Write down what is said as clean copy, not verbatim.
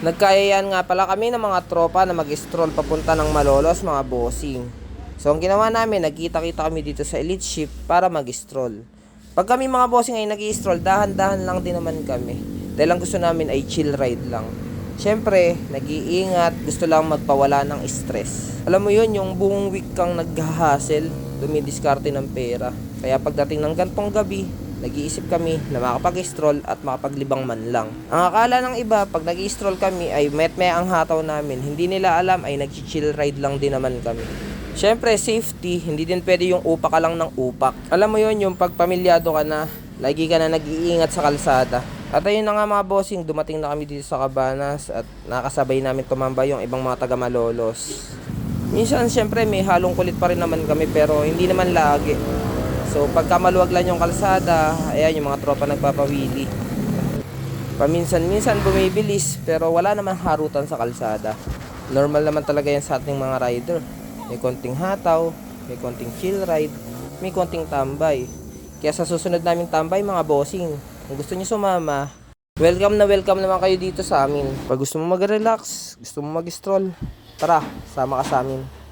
Nagkayayaan nga pala kami ng mga tropa na mag-stroll papunta ng Malolos, mga bossing. So ang ginawa namin, nagkita-kita kami dito sa Elite Ship para mag-stroll. Pag kami mga bossing ay nag-i-stroll, dahan-dahan lang din naman kami. Dahil ang gusto namin ay chill ride lang. Siyempre, nag-iingat, gusto lang magpawala ng stress. Alam mo yun, yung buong week kang nag-hustle, dumidiskarte ng pera. Kaya pagdating ng gantong gabi, nag-iisip kami na makapag-stroll at makapaglibang man lang. Ang akala ng iba, pag nag-i-stroll kami ay met-maya ang hataw namin. Hindi nila alam ay nag-chill ride lang din naman kami. Siyempre, safety, hindi din pwede yung upak ka lang ng upak. Alam mo yun, yung pagpamilyado ka na, lagi ka na nag-iingat sa kalsada. At ayun na nga mga bossing, dumating na kami dito sa Cabanas at nakasabay namin tumambay yung ibang mga taga Malolos. Minsan, siyempre, may halong kulit pa rin naman kami pero hindi naman lagi. So pagka maluwag lang yung kalsada, ayan yung mga tropa nagpapawili. Paminsan-minsan bumibilis pero wala naman harutan sa kalsada. Normal naman talaga yan sa ating mga rider. May konting hataw, may konting chill ride, may konting tambay. Kaya sa susunod naming tambay mga bossing, kung gusto niyo sumama, welcome naman kayo dito sa amin. Pag gusto mo mag-relax, gusto mo mag-stroll, tara, sama ka sa amin.